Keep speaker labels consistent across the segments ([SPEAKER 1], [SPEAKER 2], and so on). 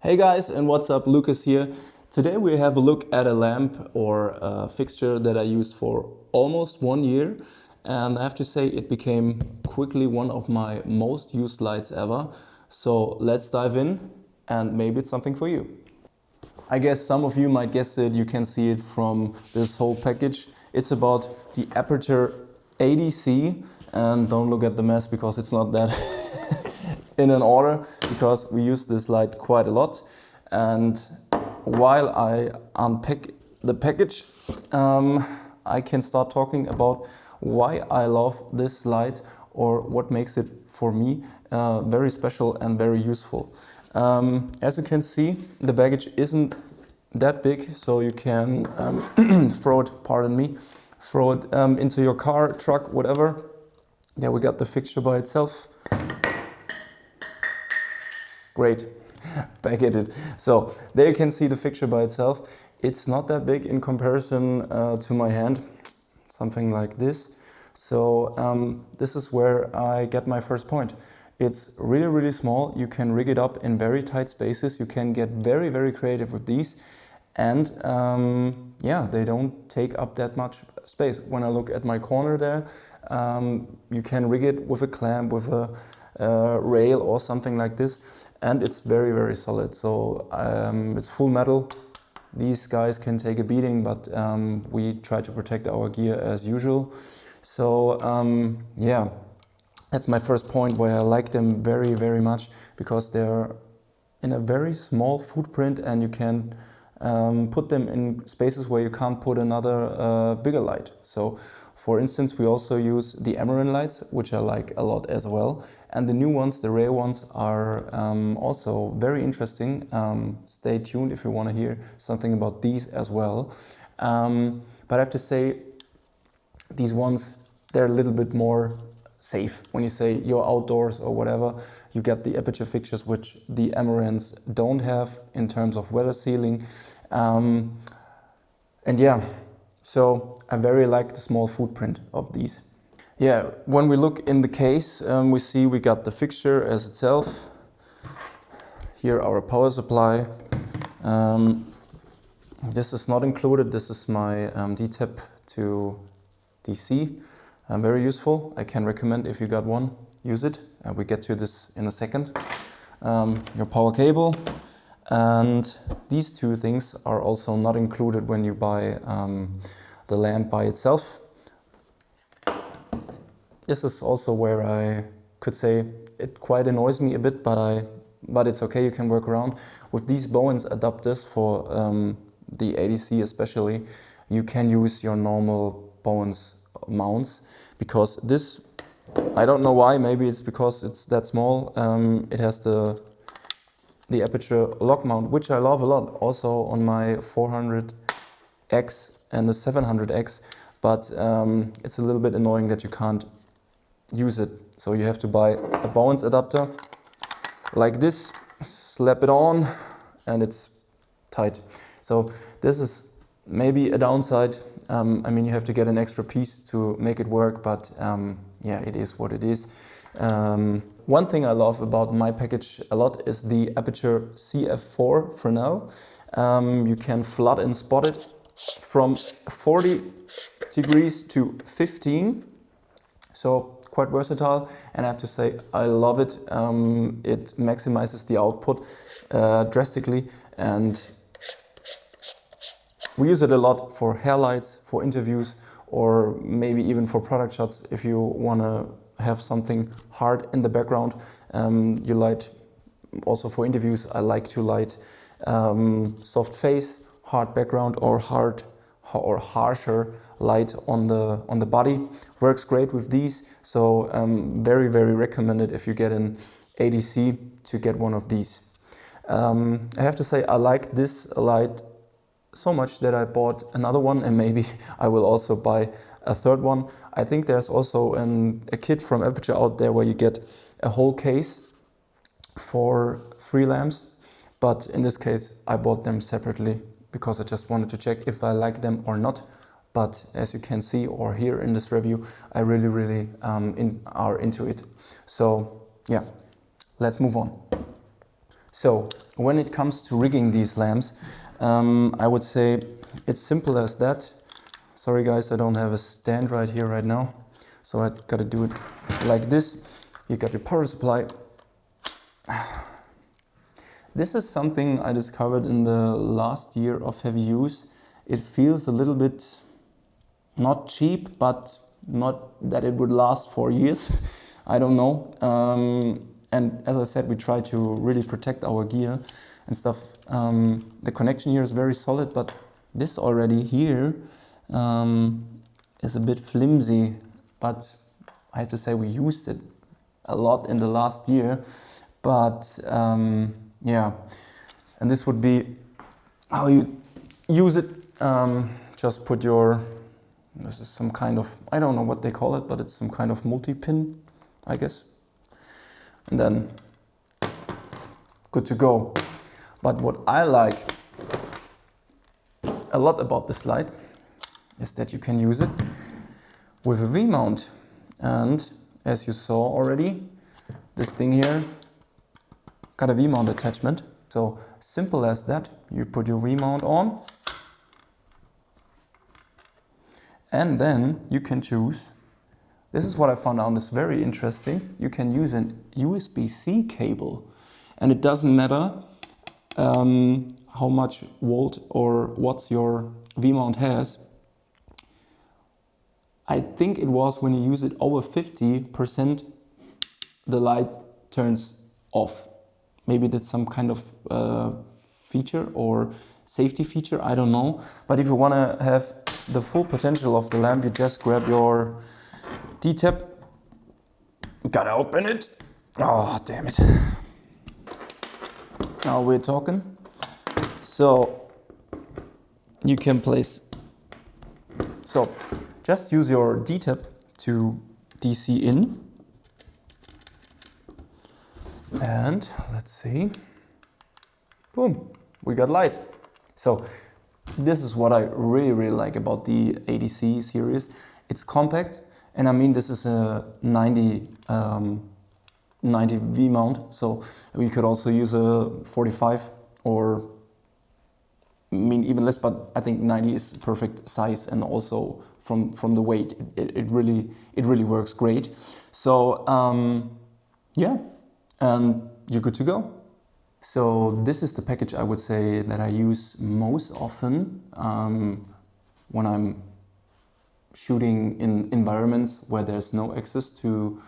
[SPEAKER 1] Hey guys, and what's up? Lucas here. Today we have a look at a lamp or a fixture that I used for almost 1 year, and I have to say it became quickly one of my most used lights ever. So let's dive in, and maybe it's something for you. I guess some of you might guess it, you can see it from this whole package. It's about the Aputure ADC, and don't look at the mess because it's not that in an order, because we use this light quite a lot. And while I unpack the package, I can start talking about why I love this light or what makes it for me very special and very useful. As you can see, the baggage isn't that big, so you can throw it into your car, truck, whatever. There we got the fixture by itself. Great, back at it. So there you can see the fixture by itself. It's not that big in comparison to my hand, something like this. So this is where I get my first point. It's really, really small. You can rig it up in very tight spaces. You can get very, very creative with these. And yeah, they don't take up that much space. When I look at my corner there, you can rig it with a clamp, with a rail or something like this. And it's very, very solid. So it's full metal. These guys can take a beating, but we try to protect our gear as usual. So yeah, that's my first point where I like them very, very much, because they're in a very small footprint and you can put them in spaces where you can't put another bigger light. So for instance, we also use the Amaran lights, which I like a lot as well. And the new ones, the rare ones, are also very interesting. Stay tuned if you want to hear something about these as well. But I have to say, these ones, they're a little bit more safe. When you say you're outdoors or whatever, you get the Aputure fixtures, which the Amarans don't have in terms of weather sealing. And yeah, so I very like the small footprint of these. Yeah, when we look in the case, we see we got the fixture as itself. Here our power supply. This is not included. This is my D-tap to DC. Very useful. I can recommend, if you got one, use it. We get to this in a second. Your power cable. And these two things are also not included when you buy the lamp by itself. This is also where I could say it quite annoys me a bit, but it's okay, you can work around. With these Bowens adapters for the ADC especially, you can use your normal Bowens mounts, because this, I don't know why, maybe it's because it's that small. It has the Aputure lock mount, which I love a lot, also on my 400X and the 700X, but it's a little bit annoying that you can't use it. So you have to buy a Bowens adapter like this, slap it on, and it's tight. So this is maybe a downside. I mean, you have to get an extra piece to make it work, but yeah, it is what it is. One thing I love about my package a lot is the Aputure CF4 Fresnel. You can flood and spot it from 40 degrees to 15. So quite versatile, and I have to say I love it. It maximizes the output drastically, and we use it a lot for hair lights, for interviews, or maybe even for product shots. If you want to have something hard in the background, you light also for interviews. I like to light soft face, hard background, or hard or harsher light on the body. Works great with these, so very, very recommended if you get an ADC to get one of these. I have to say I like this light so much that I bought another one, and maybe I will also buy a third one. I think there's also a kit from Aputure out there where you get a whole case for 3 lamps, but in this case I bought them separately because I just wanted to check if I like them or not. But as you can see or hear in this review, I really, really are into it. So yeah, let's move on. So when it comes to rigging these lamps, I would say it's simple as that. Sorry guys, I don't have a stand right here right now, so I gotta do it like this. You got your power supply. This is something I discovered in the last year of heavy use. It feels a little bit not cheap, but not that it would last for years. I don't know. And as I said, we try to really protect our gear and stuff. The connection here is very solid, but this already here is a bit flimsy. But I have to say we used it a lot in the last year. But yeah, and this would be how you use it. Just put your, this is some kind of, I don't know what they call it, but it's some kind of multi-pin, I guess. And then good to go. But what I like a lot about this light is that you can use it with a V-mount. And as you saw already, this thing here got a V-mount attachment. So simple as that. You put your V-mount on, and then you can choose. This is what I found out is very interesting. You can use an USB-C cable, and it doesn't matter how much volt or watts your V-mount has. I think it was when you use it over 50%, the light turns off. Maybe that's some kind of feature or safety feature, I don't know. But if you want to have the full potential of the lamp, you just grab your D-tap. Gotta open it. Oh, damn it. Now we're talking. So you can place, so just use your D-tap to DC in. And let's see, boom, we got light. So this is what I really like about the ADC series. It's compact, and I mean this is a 90 V mount, so we could also use a 45 or I mean even less, but I think 90 is perfect size, and also from the weight it really works great. So yeah, and you're good to go. So this is the package I would say that I use most often when I'm shooting in environments where there's no access to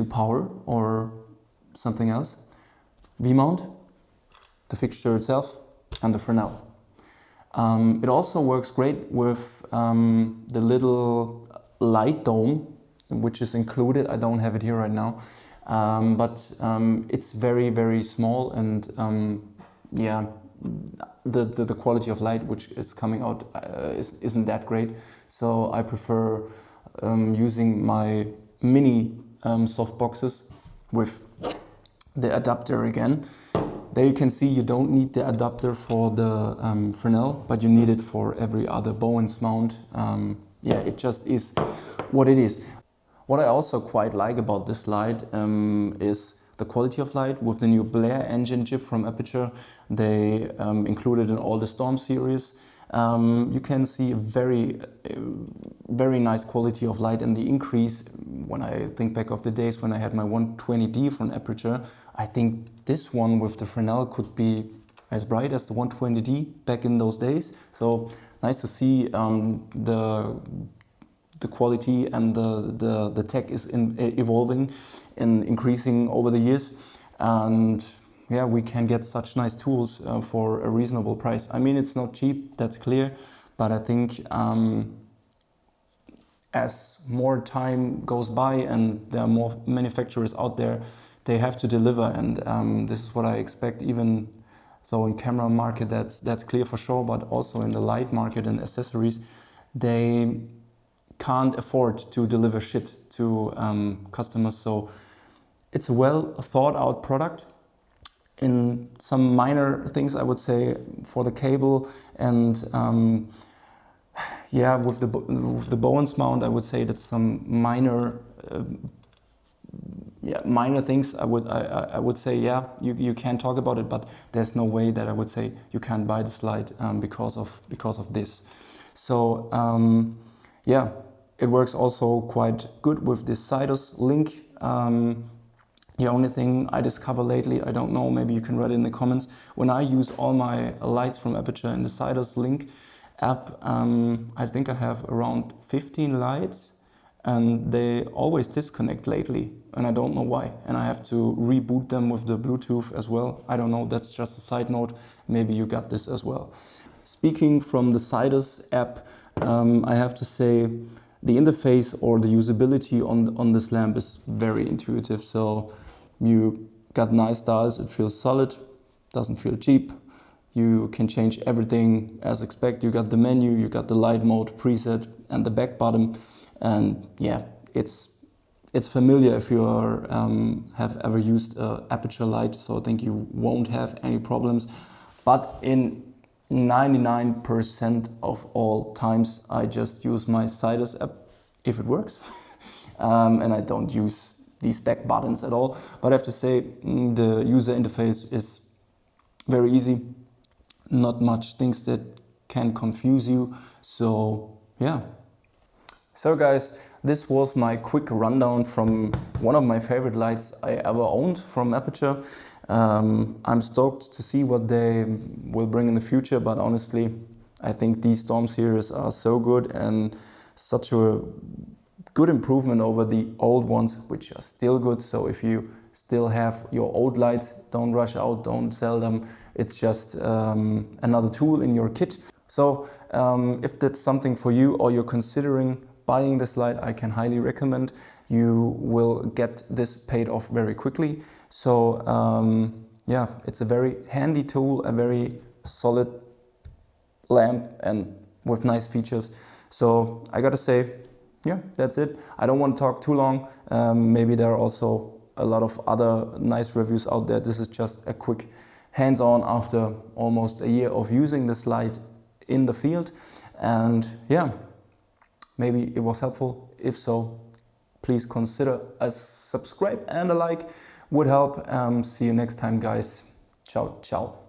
[SPEAKER 1] power or something else. V-mount, the fixture itself, and the Fresnel. It also works great with the little light dome, which is included. I don't have it here right now. But it's very small, and yeah, the quality of light which is coming out isn't that great. So I prefer using my mini soft boxes with the adapter again. There you can see you don't need the adapter for the Fresnel, but you need it for every other Bowens mount. Yeah, it just is what it is. What I also quite like about this light is the quality of light. With the new Blair engine chip from Aputure, they included in all the Storm series. You can see a very nice quality of light, and the increase, when I think back of the days when I had my 120D from Aputure, I think this one with the Fresnel could be as bright as the 120D back in those days. So nice to see the quality and the tech is evolving and increasing over the years, and yeah, we can get such nice tools for a reasonable price. I mean, it's not cheap, that's clear, but I think as more time goes by and there are more manufacturers out there, they have to deliver, and this is what I expect, even though in camera market that's clear for sure, but also in the light market and accessories, they can't afford to deliver shit to customers. So it's a well thought out product. In some minor things, I would say, for the cable and yeah, with the Bowens mount, I would say that's some minor yeah, minor things I would say, yeah, you can talk about it, but there's no way that I would say you can't buy the slide because of this. So yeah, it works also quite good with this Sidus link. The only thing I discover lately, I don't know, maybe you can write it in the comments, when I use all my lights from Aputure in the Sidus link app, I think I have around 15 lights, and they always disconnect lately, and I don't know why. And I have to reboot them with the Bluetooth as well. I don't know, that's just a side note. Maybe you got this as well. Speaking from the Sidus app, I have to say the interface or the usability on this lamp is very intuitive. So you got nice dials, it feels solid, doesn't feel cheap. You can change everything as expected. You got the menu, you got the light mode preset and the back button. And yeah, it's familiar if you are, have ever used Aputure light, so I think you won't have any problems. But in 99% of all times, I just use my Sidus app if it works. And I don't use these back buttons at all. But I have to say, the user interface is very easy. Not much things that can confuse you. So yeah. So guys, this was my quick rundown from one of my favorite lights I ever owned from Aputure. I'm stoked to see what they will bring in the future, but honestly, I think these Storm series are so good and such a good improvement over the old ones, which are still good. So if you still have your old lights, don't rush out, don't sell them. It's just another tool in your kit. So if that's something for you or you're considering buying this light, I can highly recommend. You will get this paid off very quickly. So yeah, it's a very handy tool, a very solid lamp and with nice features. So I gotta say, yeah, that's it. I don't want to talk too long. Maybe there are also a lot of other nice reviews out there. This is just a quick hands-on after almost a year of using this light in the field. And yeah, maybe it was helpful. If so, please consider a subscribe and a like would help. See you next time, guys. Ciao, ciao.